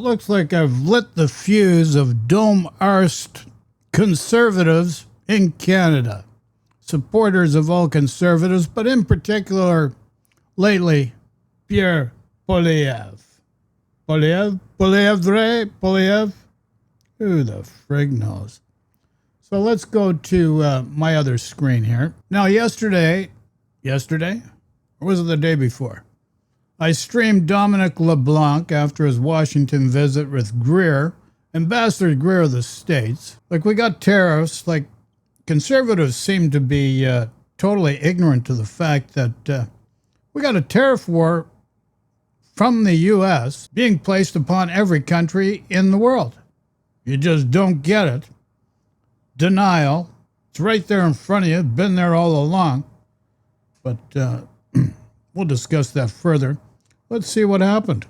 looks like I've lit the fuse of dome-arsed conservatives in Canada. Supporters of all conservatives, but in particular, lately, Pierre Poilievre. Poilievre? Who the frig knows? So let's go to my other screen here. Now, yesterday, or was it the day before? I streamed Dominic LeBlanc after his Washington visit with Greer, Ambassador Greer of the States. Like, we got tariffs. Like, conservatives seem to be totally ignorant to the fact that we got a tariff war from the U.S. being placed upon every country in the world. You just don't get it. Denial. It's right there in front of you. Been there all along. But we'll discuss that further. Let's see what happened.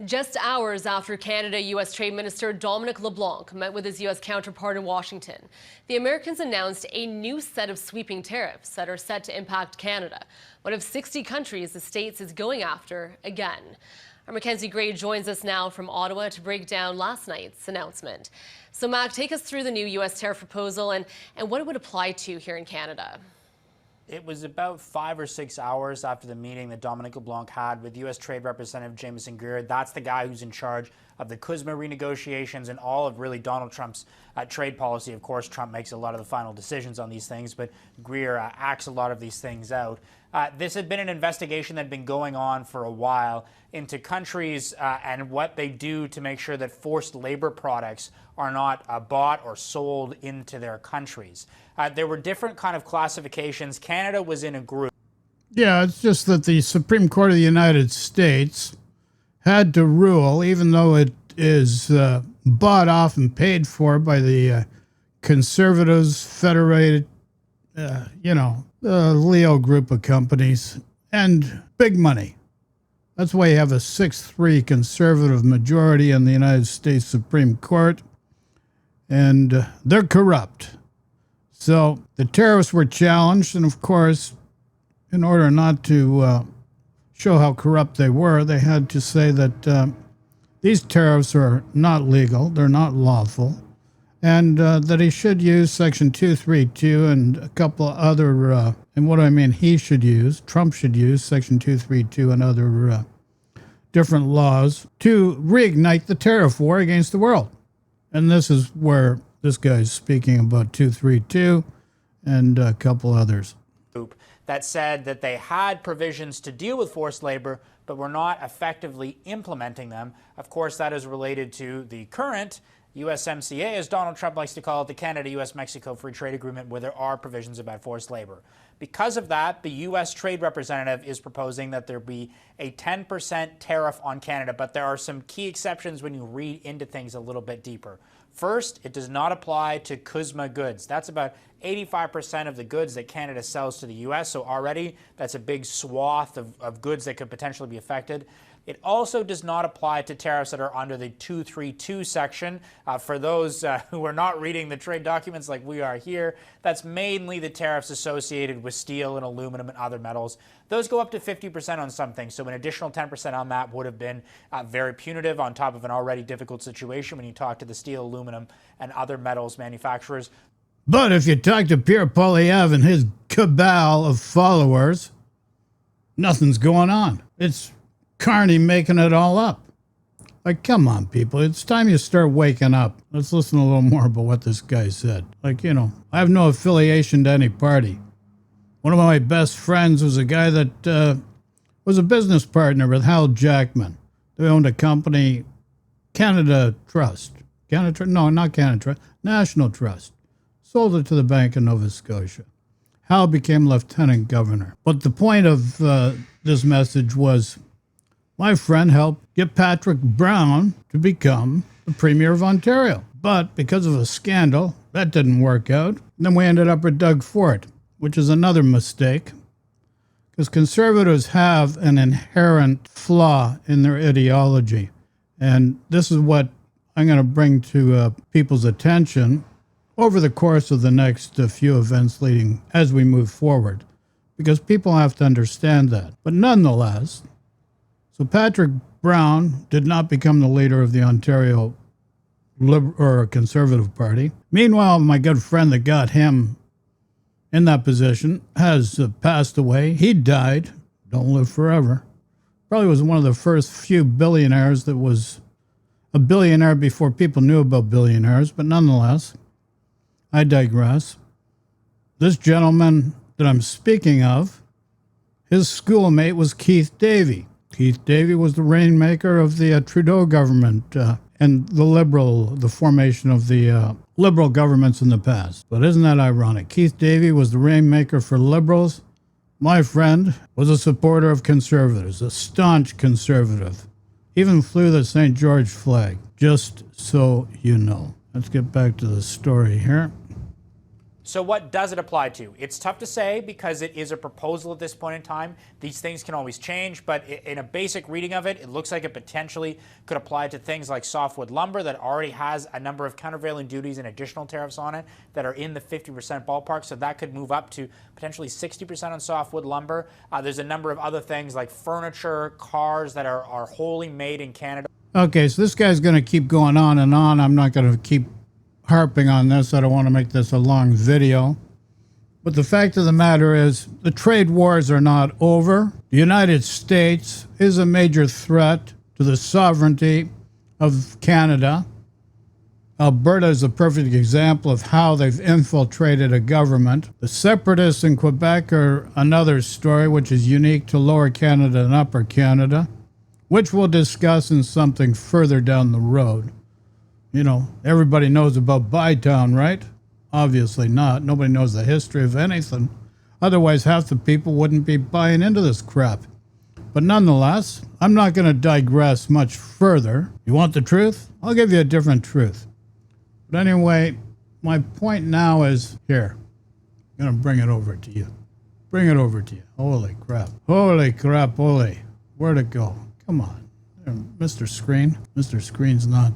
Just hours after Canada-U.S. Trade Minister Dominic LeBlanc met with his U.S. counterpart in Washington, the Americans announced a new set of sweeping tariffs that are set to impact Canada, one of 60 countries the States is going after again. Our Mackenzie Gray joins us now from Ottawa to break down last night's announcement. So, Mac, take us through the new U.S. tariff proposal and what it would apply to here in Canada. It was about 5 or 6 hours after the meeting that Dominic LeBlanc had with U.S. Trade Representative Jamieson Greer. That's the guy who's in charge of the CUSMA renegotiations and all of really Donald Trump's trade policy. Of course, Trump makes a lot of the final decisions on these things, but Greer acts a lot of these things out. This had been an investigation that had been going on for a while into countries and what they do to make sure that forced labor products are not bought or sold into their countries. There were different kind of classifications. Canada was in a group. Yeah, it's just that the Supreme Court of the United States had to rule, even though it is bought off and paid for by the conservatives, federated, the Leo group of companies, and big money. That's why you have a 6-3 conservative majority in the United States Supreme Court, and they're corrupt. So the tariffs were challenged, and of course, in order not to show how corrupt they were, they had to say that these tariffs are not legal, they're not lawful, and that he should use Section 232 and a couple of other, and what I mean Trump should use Section 232 and other different laws to reignite the tariff war against the world. And this is where this guy's speaking about 232 and a couple others. That said that they had provisions to deal with forced labor, but were not effectively implementing them. Of course, that is related to the current USMCA, as Donald Trump likes to call it, the Canada-US-Mexico Free Trade Agreement, where there are provisions about forced labor. Because of that, the U.S. Trade Representative is proposing that there be a 10% tariff on Canada, but there are some key exceptions when you read into things a little bit deeper. First, it does not apply to CUSMA goods. That's about 85% of the goods that Canada sells to the U.S., so already that's a big swath of goods that could potentially be affected. It also does not apply to tariffs that are under the 232 section. For those who are not reading the trade documents like we are here, that's mainly the tariffs associated with steel and aluminum and other metals. Those go up to 50% on some things, so an additional 10% on that would have been very punitive on top of an already difficult situation when you talk to the steel, aluminum, and other metals manufacturers. But if you talk to Pierre Poilievre and his cabal of followers, nothing's going on. It's Carney making it all up. Like, come on, people. It's time you start waking up. Let's listen a little more about what this guy said. Like, I have no affiliation to any party. One of my best friends was a guy that was a business partner with Hal Jackman. They owned a company, Canada Trust. No, not Canada Trust. National Trust. Sold it to the Bank of Nova Scotia. Hal became lieutenant governor. But the point of this message was, my friend helped get Patrick Brown to become the Premier of Ontario. But because of a scandal, that didn't work out. And then we ended up with Doug Ford, which is another mistake, because conservatives have an inherent flaw in their ideology. And this is what I'm going to bring to people's attention over the course of the next few events leading as we move forward, because people have to understand that. But nonetheless, so Patrick Brown did not become the leader of the Ontario Conservative Party. Meanwhile, my good friend that got him in that position has passed away. He died. Don't live forever. Probably was one of the first few billionaires that was a billionaire before people knew about billionaires, but nonetheless, I digress. This gentleman that I'm speaking of, his schoolmate was Keith Davey. Keith Davey was the rainmaker of the Trudeau government and the formation of the Liberal governments in the past. But isn't that ironic? Keith Davey was the rainmaker for Liberals. My friend was a supporter of Conservatives, a staunch Conservative. Even flew the St. George flag, just so you know. Let's get back to the story here. So what does it apply to? It's tough to say because it is a proposal at this point in time. These things can always change, but in a basic reading of it, it looks like it potentially could apply to things like softwood lumber that already has a number of countervailing duties and additional tariffs on it that are in the 50% ballpark. So that could move up to potentially 60% on softwood lumber. There's a number of other things like furniture, cars that are wholly made in Canada. Okay, so this guy's going to keep going on and on. I'm not going to keep harping on this. I don't want to make this a long video. But the fact of the matter is, the trade wars are not over. The United States is a major threat to the sovereignty of Canada. Alberta is a perfect example of how they've infiltrated a government. The separatists in Quebec are another story, which is unique to Lower Canada and Upper Canada, which we'll discuss in something further down the road. You know, everybody knows about Bytown, right? Obviously not. Nobody knows the history of anything. Otherwise, half the people wouldn't be buying into this crap. But nonetheless, I'm not going to digress much further. You want the truth? I'll give you a different truth. But anyway, my point now is here. I'm going to bring it over to you. Bring it over to you. Holy crap. Holy crap, holy. Where'd it go? Come on. Mr. Screen. Mr. Screen's not,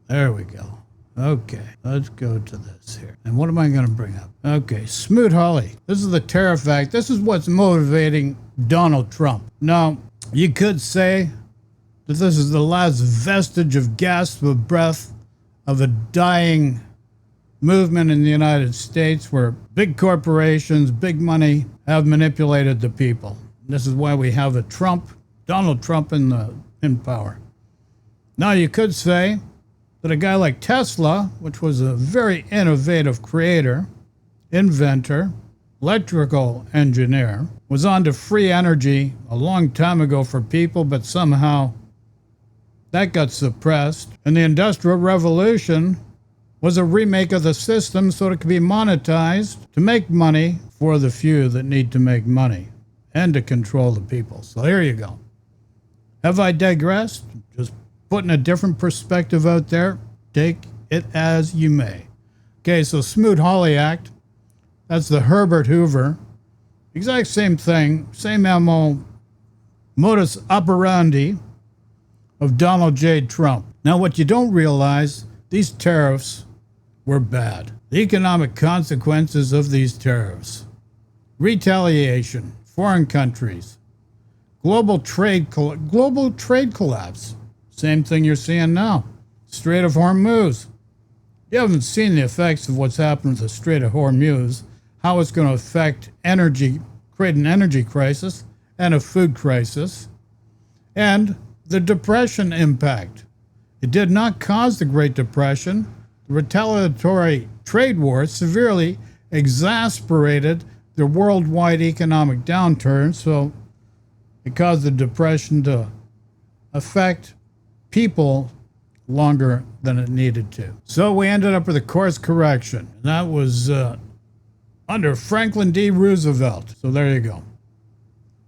there we go. Okay, let's go to this here. And what am I going to bring up? Okay, Smoot-Hawley. This is the Tariff Act. This is what's motivating Donald Trump. Now, you could say that this is the last vestige of gasp of breath of a dying movement in the United States where big corporations, big money have manipulated the people. This is why we have a Donald Trump in power. Now you could say that a guy like Tesla, which was a very innovative creator, inventor, electrical engineer, was on to free energy a long time ago for people, but somehow that got suppressed. And the Industrial Revolution was a remake of the system so it could be monetized to make money for the few that need to make money and to control the people. So here you go. Have I digressed? Just putting a different perspective out there. Take it as you may. Okay, so Smoot-Hawley Act, that's the Herbert Hoover. Exact same thing, same MO, modus operandi of Donald J. Trump. Now, what you don't realize, these tariffs were bad. The economic consequences of these tariffs. Retaliation, foreign countries, global trade collapse. Same thing you're seeing now. Strait of Hormuz. You haven't seen the effects of what's happened with the Strait of Hormuz, how it's going to affect energy, create an energy crisis and a food crisis, and the Depression impact. It did not cause the Great Depression. The retaliatory trade wars severely exasperated the worldwide economic downturn, so it caused the Depression to affect people longer than it needed to. So we ended up with a course correction, and that was under Franklin D. Roosevelt. So there you go.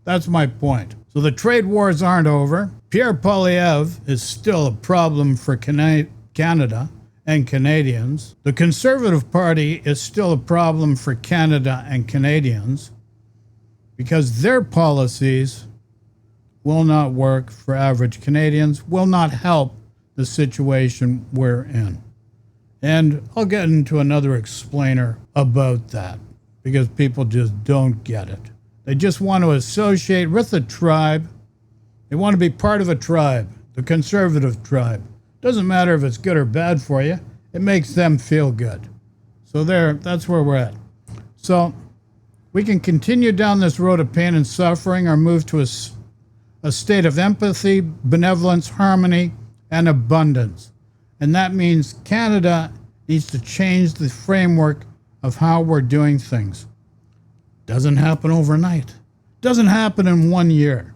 That's my point. So the trade wars aren't over. Pierre Poilievre is still a problem for Canada and Canadians. The Conservative Party is still a problem for Canada and Canadians because their policies will not work for average Canadians, will not help the situation we're in. And I'll get into another explainer about that because people just don't get it. They just want to associate with the tribe. They They want to be part of a tribe, the conservative tribe. Doesn't matter if it's good or bad for you. It makes them feel good. So that's where we're at. So we can continue down this road of pain and suffering or move to a state of empathy, benevolence, harmony, and abundance. And that means Canada needs to change the framework of how we're doing things. Doesn't happen overnight. Doesn't happen in 1 year.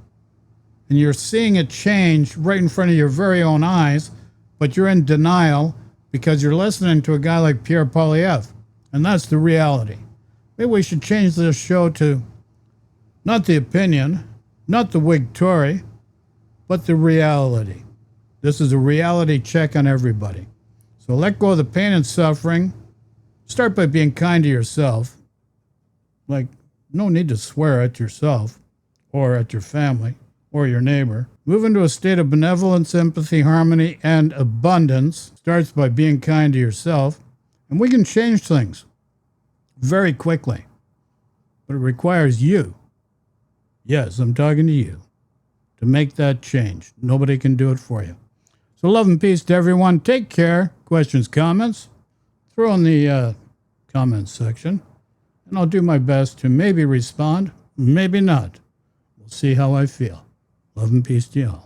And you're seeing it change right in front of your very own eyes, but you're in denial because you're listening to a guy like Pierre Poilievre. And that's the reality. Maybe we should change this show to not the opinion, not the Whigtory, but the reality. This is a reality check on everybody. So let go of the pain and suffering. Start by being kind to yourself. Like, no need to swear at yourself or at your family or your neighbor. Move into a state of benevolence, empathy, harmony, and abundance. Starts by being kind to yourself. And we can change things very quickly. But it requires you. Yes, I'm talking to you. To make that change. Nobody can do it for you. So love and peace to everyone. Take care. Questions, comments? Throw in the comments section. And I'll do my best to maybe respond, maybe not. We'll see how I feel. Love and peace to you all.